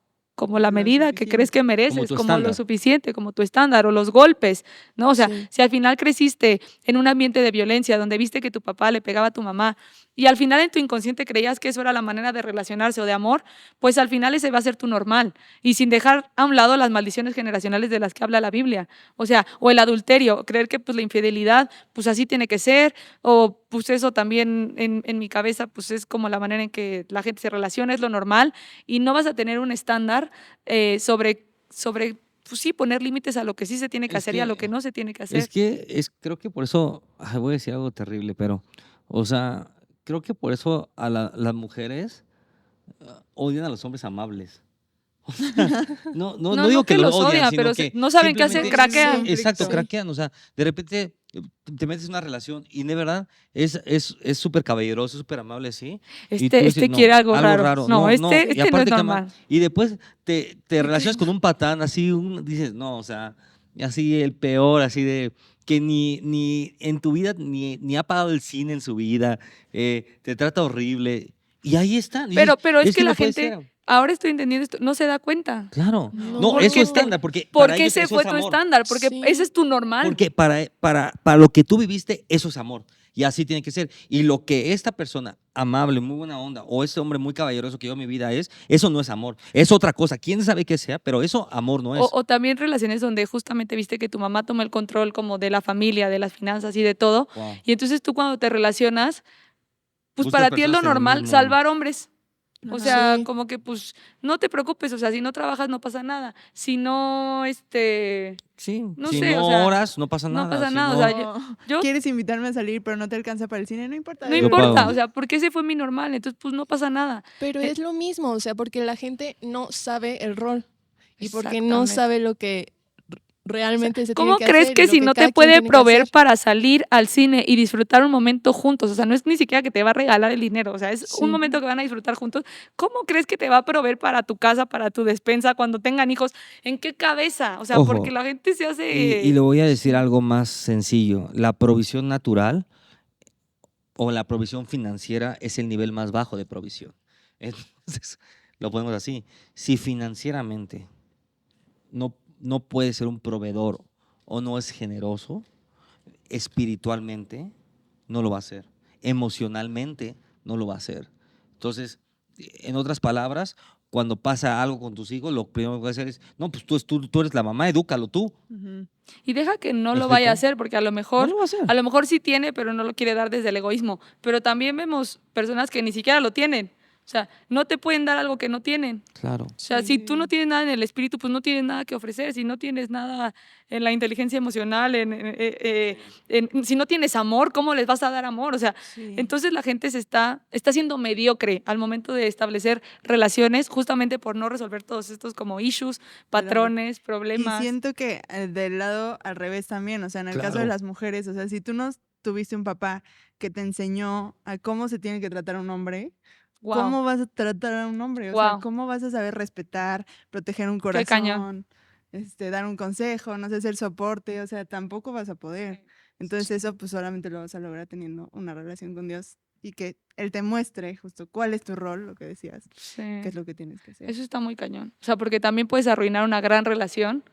la Lo medida que crees que mereces, tu como lo estándar. suficiente, como tu estándar o los golpes, ¿no? O sea, Sí. si al final creciste en un ambiente de violencia donde viste que tu papá le pegaba a tu mamá y al final en tu inconsciente creías que eso era la manera de relacionarse o de amor, pues al final ese va a ser tu normal y sin dejar a un lado las maldiciones generacionales de las que habla la Biblia. O sea, o el adulterio, creer que pues la infidelidad, pues así tiene que ser, o pues eso también en mi cabeza pues es como la manera en que la gente se relaciona, es lo normal y no vas a tener un estándar sobre, pues sí, poner límites a lo que sí se tiene que Es hacer y a lo que- que no se tiene que hacer. Creo que por eso, voy a decir algo terrible, pero, o sea, creo que por eso a las mujeres odian a los hombres amables. O sea, no digo que los los odian, odian, sino pero que no saben qué hacer, simplemente- craquean. Sí, exacto, Sí. craquean. O sea, de repente te metes en una relación y de verdad es súper caballeroso, súper amable, sí. Y tú Este dices, no, quiere algo raro. No, y este no es aparte normal. y después te relacionas con un patán, así, dices, no, o sea, así el peor, así de que ni en tu vida, ni ha pagado el cine en su vida, te trata horrible. Y ahí está. Y dices, Pero es que la no puede gente, ser. ahora estoy entendiendo esto, no se da cuenta. Claro. No, No, porque es su te- estándar, porque ¿Por para qué ellos ese eso fue es tu amor. estándar? Porque Sí. ese es tu normal. Porque para lo que tú viviste, eso es amor. Y así tiene que ser. Y lo que esta persona amable, muy buena onda, o este hombre muy caballeroso que yo en mi vida eso no es amor. Es otra cosa. ¿Quién sabe qué sea? Pero eso amor no es. O también relaciones donde justamente viste que tu mamá tomó el control como de la familia, de las finanzas y de todo. Wow. Y entonces tú cuando te relacionas, pues Buscas para ti es lo personas en el normal mismo- salvar hombres. O Ajá. sea, Sí. como que pues no te preocupes, o sea, si no trabajas no pasa nada. Si no, Sí, no si sé, o no sea, oras, no pasa no nada. pasa Si nada. O no, sea, yo Quieres invitarme a salir, pero no te alcanza para el cine, no importa. no Yo importa, pago. o sea, porque ese fue mi normal, entonces pues no pasa nada. Pero Eh, es lo mismo, o sea, porque la gente no sabe el rol y porque no Exactamente. sabe lo que realmente se tiene ¿Cómo que crees hacer y que lo si que no te cada quien puede tiene que proveer hacer. para salir al cine y disfrutar un momento juntos? O sea, no es ni siquiera que te va a regalar el dinero, o sea, es un Sí. momento que van a disfrutar juntos. ¿Cómo crees que te va a proveer para tu casa, para tu despensa, cuando tengan hijos? ¿En qué cabeza? O sea, Ojo, porque la gente se y hace... le voy a decir Sí. algo más sencillo. La provisión natural o la provisión financiera es el nivel más bajo de provisión. Entonces, lo ponemos así. Si financieramente no puede ser un proveedor o no es generoso, espiritualmente no lo va a hacer. Emocionalmente no lo va a hacer. Entonces, en otras palabras, cuando pasa algo con tus hijos, lo primero que vas a hacer es, no, pues tú eres la mamá, edúcalo tú. Ujú. Y deja que no ¿Me lo vaya a explico? hacer, porque No lo va a hacer. a lo mejor sí tiene, pero no lo quiere dar desde el egoísmo. Pero también vemos personas que ni siquiera lo tienen. O sea, no te pueden dar algo que no tienen. Claro. O sea, si tú no Sí. tienes nada en el espíritu, pues no tienes nada que ofrecer. Si no tienes nada en la inteligencia emocional, si no tienes amor, ¿cómo les vas a dar amor? O sea, Sí. entonces la gente está siendo mediocre al momento de establecer relaciones, justamente por no resolver todos estos como issues, patrones, Y problemas. siento que del lado al revés también, o sea, en el caso de Claro. las mujeres, o sea, si tú no tuviste un papá que te enseñó a cómo se tiene que tratar a un hombre, Wow, ¿cómo vas a tratar a un hombre? O sea, wow, ¿cómo vas a saber respetar, proteger un qué cañón. corazón, dar un consejo, no sé, ser soporte? O sea, tampoco vas a poder. Entonces eso pues solamente lo vas a lograr teniendo una relación con Dios y que Él te muestre justo cuál es tu rol, lo que decías, qué Sí. es lo que tienes que hacer. Eso está muy cañón. O sea, porque también puedes arruinar una gran relación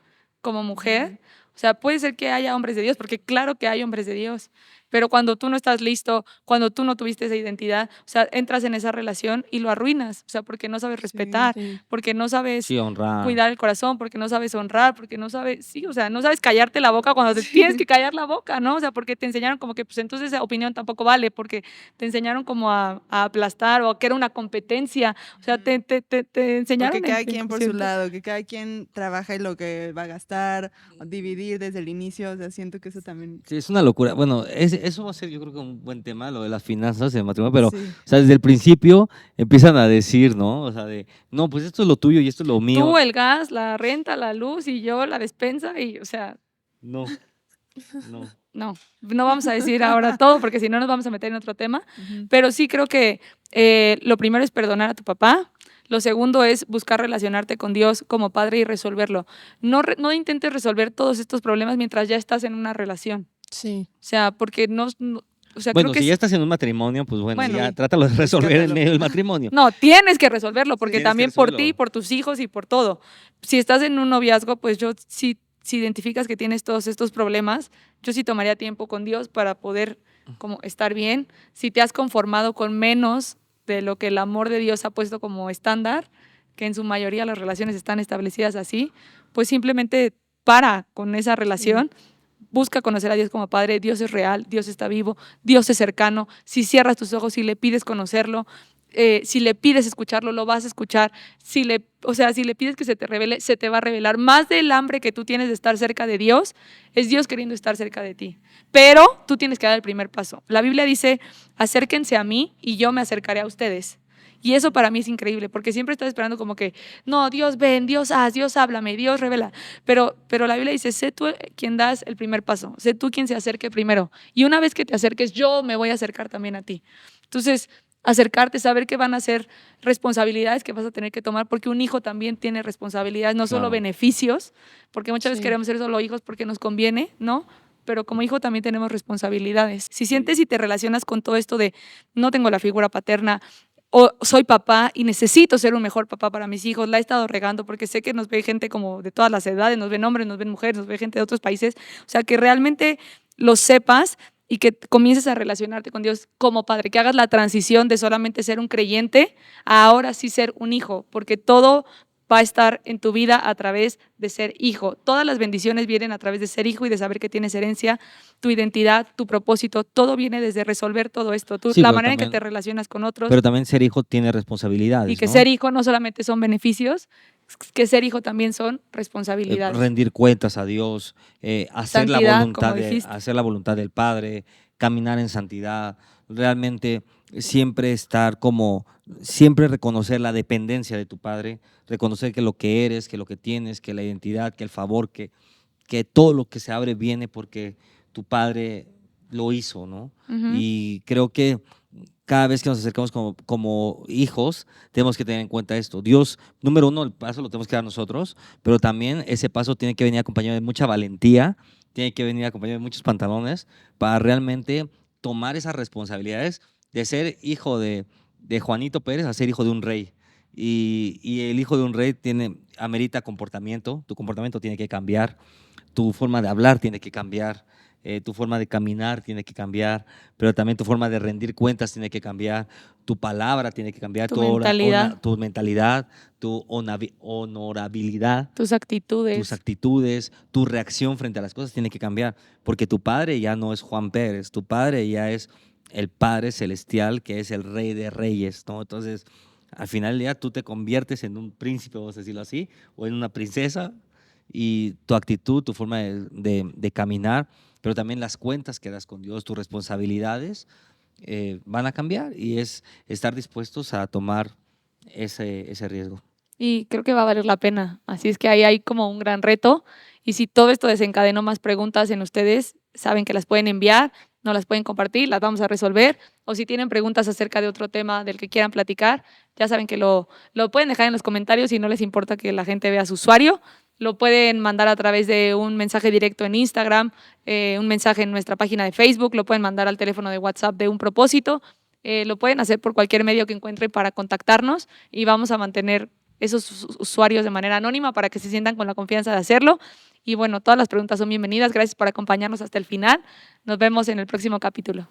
como mujer. O sea, puede ser que haya hombres de Dios, porque claro que hay hombres de Dios, pero cuando tú no estás listo, cuando tú no tuviste esa identidad, o sea, entras en esa relación y lo arruinas, o sea, porque no sabes Sí. respetar, Sí. porque no sabes Sí, honrar. cuidar el corazón, porque no sabes honrar, porque no sabes, sí, o sea, no sabes callarte la boca cuando te tienes que callar la boca, ¿no? O sea, porque te enseñaron como que, pues entonces esa opinión tampoco vale, porque te enseñaron como a aplastar o a que era una competencia, o sea, te Porque enseñaron cada quien por su inconsciente. lado, que cada quien trabaja en lo que va a gastar, o dividir desde el inicio, o sea, siento que eso también... Sí, es una locura. Bueno, eso va a ser yo creo que un buen tema, lo de las finanzas en matrimonio, pero Sí. o sea, desde el principio empiezan a decir, ¿no? O sea, no, pues esto es lo tuyo y esto es lo mío. Tú el gas, la renta, la luz y yo la despensa y, o sea, No, no. no vamos a decir ahora todo porque si no nos vamos a meter en otro tema, Ujú. pero sí creo que lo primero es perdonar a tu papá, lo segundo es buscar relacionarte con Dios como padre y resolverlo. No intentes resolver todos estos problemas mientras ya estás en una relación, Sí. o sea, porque o sea, Bueno, creo que si ya estás en un matrimonio, pues bueno, Bueno, ya sí, trátalo de resolver en rescátalo. medio del matrimonio. no, tienes que resolverlo, porque Tienes que también por ti, resolverlo. por tus hijos y por todo. Si estás en un noviazgo, pues yo sí, si identificas que tienes todos estos problemas, yo sí tomaría tiempo con Dios para poder como estar bien. Si te has conformado con menos de lo que el amor de Dios ha puesto como estándar, que en su mayoría las relaciones están establecidas así, pues simplemente para con esa relación. Busca conocer a Dios como Padre. Dios es real, Dios está vivo, Dios es cercano. Si cierras tus ojos y le pides conocerlo, si le pides escucharlo, lo vas a escuchar. Si le pides que se te revele, se te va a revelar. Más del hambre que tú tienes de estar cerca de Dios, es Dios queriendo estar cerca de ti. Pero tú tienes que dar el primer paso. La Biblia dice, acérquense a mí y yo me acercaré a ustedes. Y eso para mí es increíble, porque siempre estás esperando como que, no, Dios ven, Dios haz, Dios háblame, Dios revela. Pero la Biblia dice, sé tú quien das el primer paso, sé tú quien se acerque primero. Y una vez que te acerques, yo me voy a acercar también a ti. Entonces, acercarte, saber que van a ser responsabilidades que vas a tener que tomar, porque un hijo también tiene responsabilidades, no solo Claro. beneficios, porque muchas veces Sí. queremos ser solo hijos porque nos conviene, ¿no? Pero como hijo también tenemos responsabilidades. Si sientes y te relacionas con todo esto de no tengo la figura paterna, o soy papá y necesito ser un mejor papá para mis hijos, la he estado regando porque sé que nos ve gente como de todas las edades, nos ven hombres, nos ven mujeres, nos ve gente de otros países, o sea, que realmente lo sepas y que comiences a relacionarte con Dios como padre, que hagas la transición de solamente ser un creyente a ahora sí ser un hijo, porque todo va a estar en tu vida a través de ser hijo. Todas las bendiciones vienen a través de ser hijo y de saber que tienes herencia, tu identidad, tu propósito, todo viene desde resolver todo esto. Tú, Sí, la pero manera en que también- te relacionas con otros Pero también ser hijo tiene responsabilidades, y que ¿no? ser hijo no solamente son beneficios, que ser hijo también son responsabilidades. Rendir cuentas a Dios, hacer Santidad, como dijiste. hacer la voluntad del Padre, caminar en santidad, realmente siempre estar siempre reconocer la dependencia de tu Padre, reconocer que lo que eres, que lo que tienes, que la identidad, que el favor, que todo lo que se abre viene porque tu Padre lo hizo, ¿no? Ujú. Y creo que cada vez que nos acercamos como hijos, tenemos que tener en cuenta esto. Dios, número uno, el paso lo tenemos que dar nosotros, pero también ese paso tiene que venir acompañado de mucha valentía, tiene que venir acompañado de muchos pantalones para realmente tomar esas responsabilidades de ser hijo de Juanito Pérez a ser hijo de un rey. Y el hijo de un rey amerita comportamiento, tu comportamiento tiene que cambiar, tu forma de hablar tiene que cambiar, tu forma de caminar tiene que cambiar, pero también tu forma de rendir cuentas tiene que cambiar, tu palabra tiene que cambiar, Tu mentalidad. tu mentalidad, tu honorabilidad, Tus actitudes. tus actitudes, tu reacción frente a las cosas tiene que cambiar, porque tu padre ya no es Juan Pérez, tu padre ya es el Padre Celestial, que es el Rey de Reyes, ¿no? Entonces, al final del día tú te conviertes en un príncipe, vamos a decirlo así, o en una princesa, y tu actitud, tu forma de caminar, pero también las cuentas que das con Dios, tus responsabilidades van a cambiar y es estar dispuestos a tomar ese riesgo. Y creo que va a valer la pena. Así es que ahí hay como un gran reto. Y si todo esto desencadenó más preguntas en ustedes, saben que las pueden enviar, no las pueden compartir, las vamos a resolver. O si tienen preguntas acerca de otro tema del que quieran platicar, ya saben que lo pueden dejar en los comentarios si no les importa que la gente vea su usuario. Lo pueden mandar a través de un mensaje directo en Instagram, un mensaje en nuestra página de Facebook, lo pueden mandar al teléfono de WhatsApp de Un Propósito. Lo pueden hacer por cualquier medio que encuentren para contactarnos y vamos a mantener esos usuarios de manera anónima para que se sientan con la confianza de hacerlo. Y bueno, todas las preguntas son bienvenidas. Gracias por acompañarnos hasta el final. Nos vemos en el próximo capítulo.